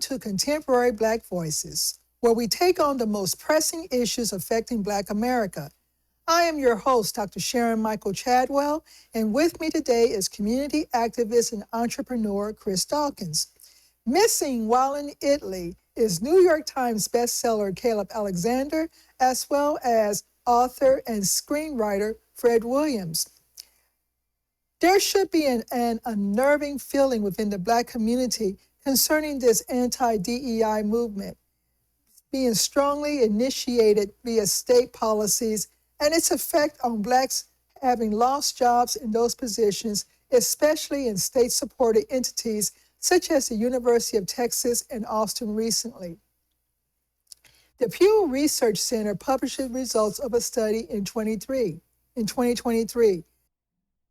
to Contemporary Black Voices, where we take on the most pressing issues affecting Black America. I am your host, Dr. Sharon Michael Chadwell, and with me today is community activist and entrepreneur Chris Dawkins. Missing while in Italy is New York Times bestseller Caleb Alexander, as well as author and screenwriter Fred Williams. There should be an unnerving feeling within the Black community concerning this anti-DEI movement being strongly initiated via state policies and its effect on Blacks having lost jobs in those positions, especially in state-supported entities such as the University of Texas and Austin recently. The Pew Research Center published the results of a study in 2023,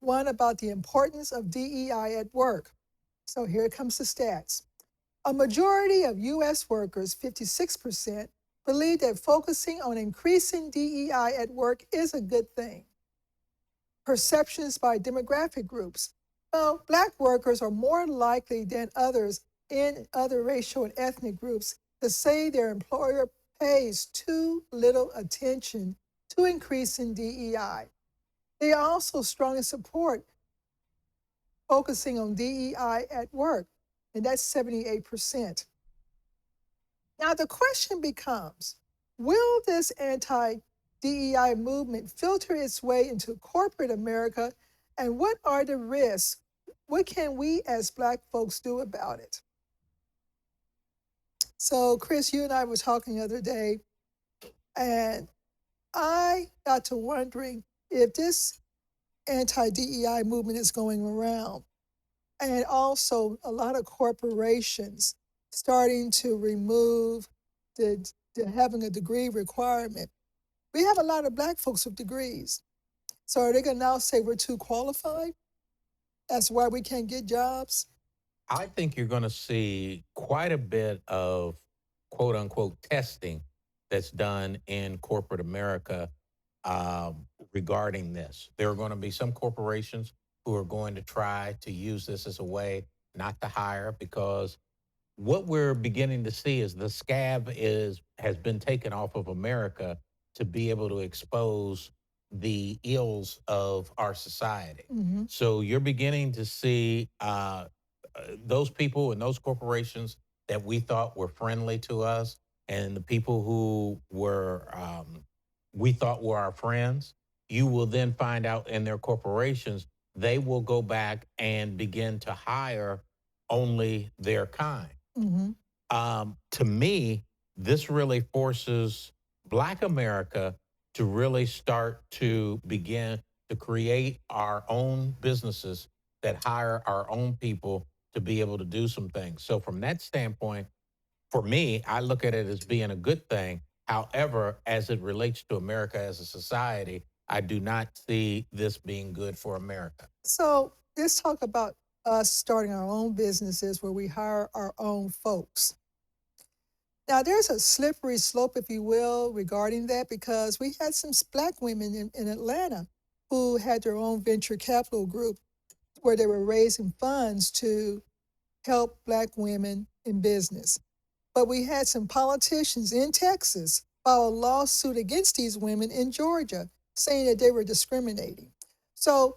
one about the importance of DEI at work. So here comes the stats. A majority of U.S. workers, 56%, believe that focusing on increasing DEI at work is a good thing. Perceptions by demographic groups. Well, Black workers are more likely than others in other racial and ethnic groups to say their employer pays too little attention to increasing DEI. They also strongly support focusing on DEI at work, and that's 78%. Now, the question becomes, will this anti-DEI movement filter its way into corporate America, and what are the risks? What can we as Black folks do about it? So, Chris, you and I were talking the other day, and I got to wondering if this anti-DEI movement is going around, and also a lot of corporations starting to remove the having a degree requirement. We have a lot of Black folks with degrees. So are they going to now say we're too qualified? That's why we can't get jobs? I think you're going to see quite a bit of quote unquote testing that's done in corporate America regarding this. There are going to be some corporations who are going to try to use this as a way not to hire, because what we're beginning to see is the scab has been taken off of America to be able to expose the ills of our society. Mm-hmm. So you're beginning to see those people and those corporations that we thought were friendly to us, and the people who were we thought were our friends. You will then find out in their corporations they will go back and begin to hire only their kind. Mm-hmm. To me, this really forces Black America to really start to begin to create our own businesses that hire our own people to be able to do some things. So, from that standpoint, for me, I look at it as being a good thing. However, as it relates to America as a society, I do not see this being good for America. So let's talk about us starting our own businesses where we hire our own folks. Now, there's a slippery slope, if you will, regarding that, because we had some Black women in Atlanta who had their own venture capital group where they were raising funds to help Black women in business. But we had some politicians in Texas file a lawsuit against these women in Georgia, saying that they were discriminating. So,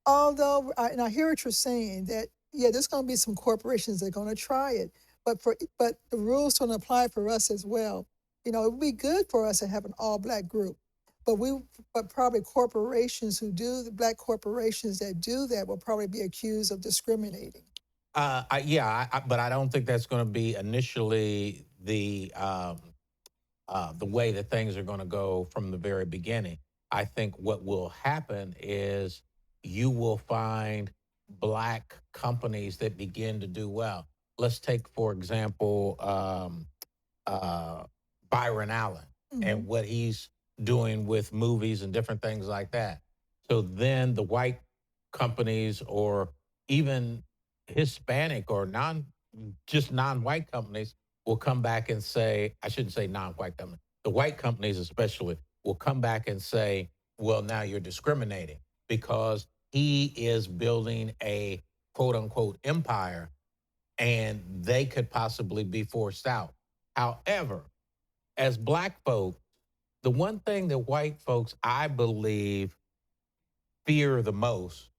although, and I hear what you're saying, that, yeah, there's going to be some corporations that are going to try it, but the rules don't apply for us as well. You know, it would be good for us to have an all-Black group, but probably corporations the Black corporations that do that will probably be accused of discriminating. But I don't think that's going to be initially the way that things are going to go from the very beginning. I think what will happen is you will find Black companies that begin to do well. Let's take, for example, Byron Allen and what he's doing with movies and different things like that. So then the white companies, or even Hispanic or non-white companies, will come back and say, I shouldn't say non-white companies, the white companies especially will come back and say, well, now you're discriminating because he is building a quote unquote empire and they could possibly be forced out. However, as Black folks, the one thing that white folks, I believe, fear the most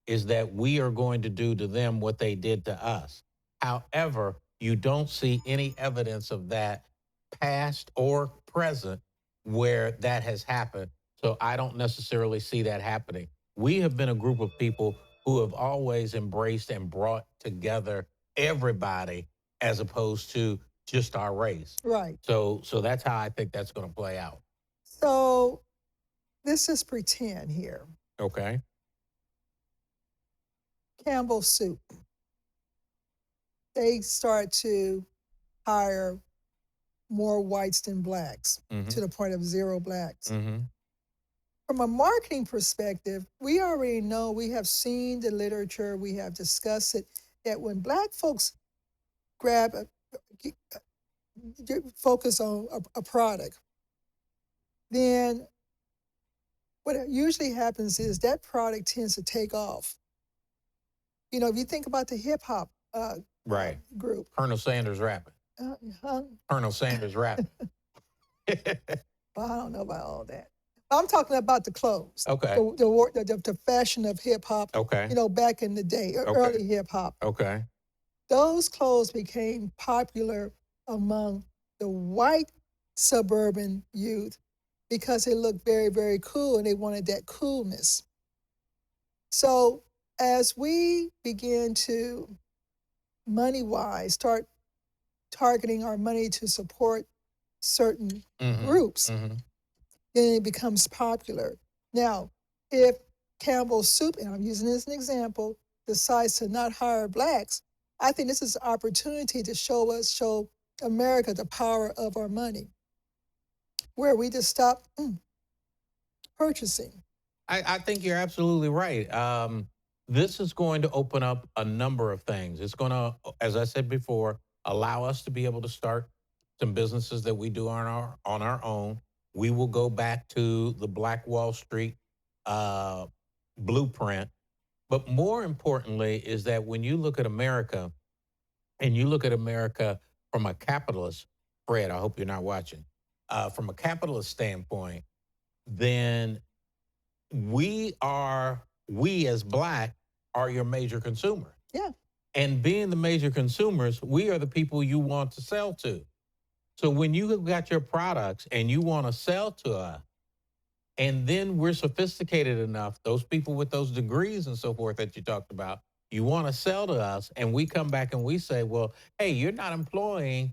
is that we are going to do to them what they did to us. However, you don't see any evidence of that, past or present, where that has happened. So I don't necessarily see that happening. We have been a group of people who have always embraced and brought together everybody as opposed to just our race. Right. So that's how I think that's going to play out. So let's just pretend here. Okay. Campbell Soup. They start to hire more whites than blacks to the point of zero blacks. From a marketing perspective, we already know, we have seen the literature, we have discussed it, that when black folks focus on a product, then what usually happens is that product tends to take off. You know, if you think about the hip hop Right. group. Colonel Sanders rapping. Colonel Sanders rapping. Well, I don't know about all that. I'm talking about the clothes. Okay. The fashion of hip hop. Okay. You know, back in the day, early hip hop. Okay. Those clothes became popular among the white suburban youth because they looked very, very cool and they wanted that coolness. So as we begin to, money-wise, start targeting our money to support certain groups, then it becomes popular. Now, if Campbell Soup, and I'm using this as an example, decides to not hire blacks, I think this is an opportunity to show America the power of our money, where we just stop purchasing. I think you're absolutely right. This is going to open up a number of things. It's going to, as I said before, allow us to be able to start some businesses that we do on our own. We will go back to the Black Wall Street blueprint. But more importantly is that when you look at America, and you look at America from a capitalist, Fred, I hope you're not watching, from a capitalist standpoint, then we as Black are your major consumer. Yeah. And being the major consumers, we are the people you want to sell to. So when you have got your products and you want to sell to us, and then we're sophisticated enough, those people with those degrees and so forth that you talked about, you want to sell to us, and we come back and we say, well, hey, you're not employing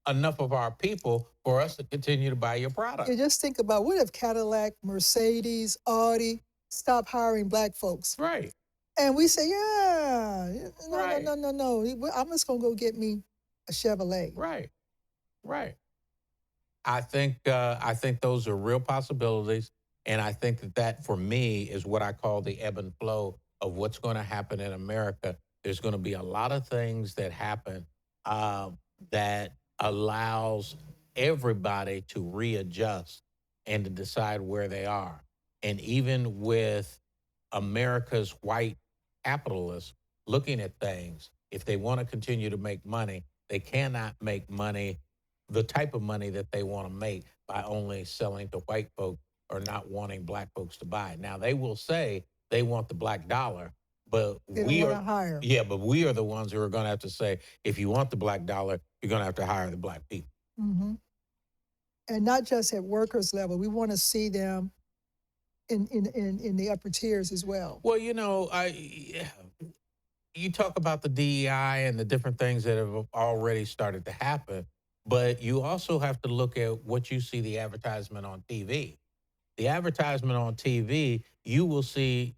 enough of our people for us to continue to buy your product. You just think about, what if Cadillac, Mercedes, Audi stop hiring black folks? Right. And we say, yeah, no, Right. no. I'm just going to go get me a Chevrolet. Right. Right. I think those are real possibilities. And I think that for me is what I call the ebb and flow of what's going to happen in America. There's going to be a lot of things that happen that allows everybody to readjust and to decide where they are. And even with America's white capitalists looking at things, if they want to continue to make money, they cannot make money, the type of money that they want to make, by only selling to white folks or not wanting black folks to buy. Now, they will say they want the black dollar, but we are hire. Yeah, but we are the ones who are going to have to say, if you want the black dollar, you're going to have to hire the black people. Mm-hmm. And not just at workers level. We want to see them in the upper tiers as well. Well, you know, you talk about the DEI and the different things that have already started to happen, but you also have to look at what you see the advertisement on TV. The advertisement on TV, you will see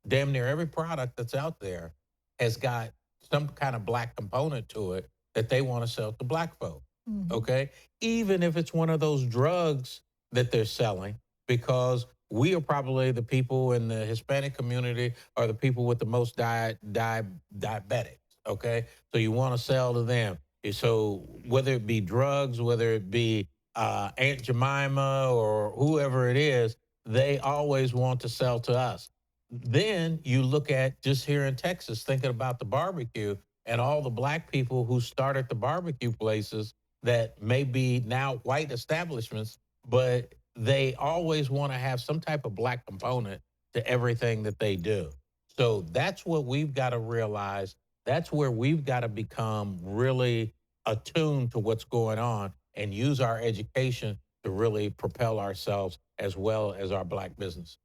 damn near every product that's out there has got some kind of black component to it that they want to sell to black folk. Mm-hmm. Okay? Even if it's one of those drugs that they're selling, because we are probably the people in the Hispanic community are the people with the most diabetics. Okay? So you want to sell to them. So whether it be drugs, whether it be Aunt Jemima or whoever it is, they always want to sell to us. Then you look at just here in Texas, thinking about the barbecue, and all the black people who started the barbecue places that may be now white establishments, but they always want to have some type of black component to everything that they do. So that's what we've got to realize. That's where we've got to become really attuned to what's going on and use our education to really propel ourselves as well as our black business.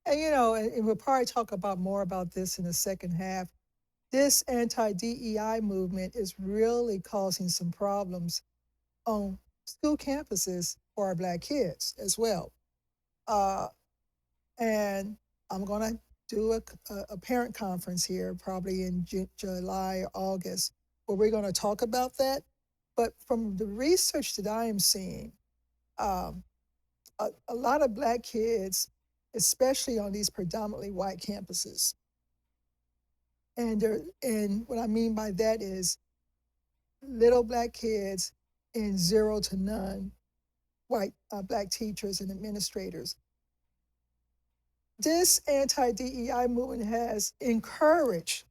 And you know, and we'll probably talk about more about this in the second half. This anti-DEI movement is really causing some problems on school campuses for our Black kids as well. Uh, and I'm going to do a parent conference here, probably in July or August, where we're going to talk about that. But from the research that I am seeing, um, a lot of Black kids, especially on these predominantly white campuses, and what I mean by that is little Black kids and zero to none white Black teachers and administrators. This anti-DEI movement has encouraged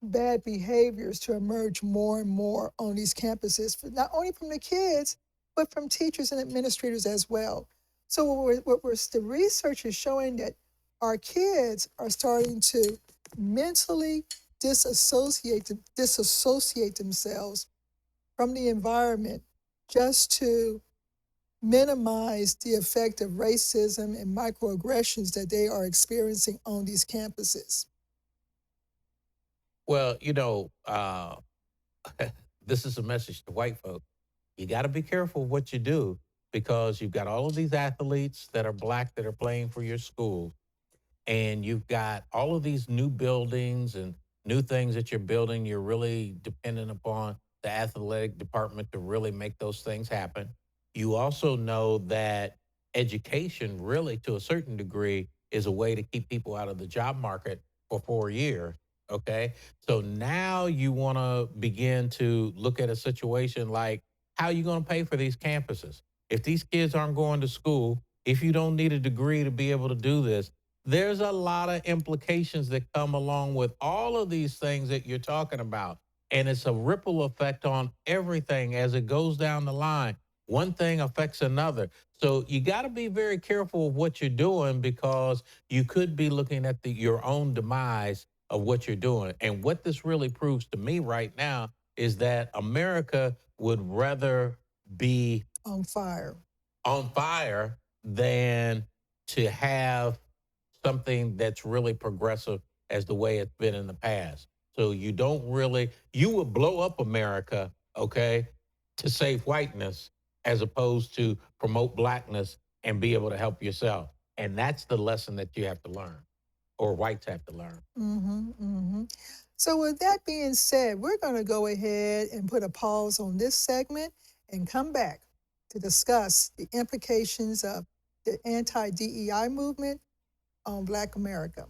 bad behaviors to emerge more and more on these campuses, not only from the kids, but from teachers and administrators as well. So the research is showing that our kids are starting to mentally disassociate themselves from the environment just to minimize the effect of racism and microaggressions that they are experiencing on these campuses. Well, this is a message to white folks. You got to be careful what you do because you've got all of these athletes that are black that are playing for your school, and you've got all of these new buildings and new things that you're building. You're really dependent upon the athletic department to really make those things happen. You also know that education, really, to a certain degree, is a way to keep people out of the job market for 4 years. Okay. So now you want to begin to look at a situation like how are you going to pay for these campuses? If these kids aren't going to school, if you don't need a degree to be able to do this, there's a lot of implications that come along with all of these things that you're talking about. And it's a ripple effect on everything as it goes down the line. One thing affects another. So you got to be very careful of what you're doing because you could be looking at your own demise of what you're doing. And what this really proves to me right now is that America would rather be On fire. on fire than to have something that's really progressive as the way it's been in the past. So you would blow up America, okay, to save whiteness as opposed to promote blackness and be able to help yourself. And that's the lesson that you have to learn, or whites have to learn. So with that being said, we're going to go ahead and put a pause on this segment and come back to discuss the implications of the anti-DEI movement on Black America.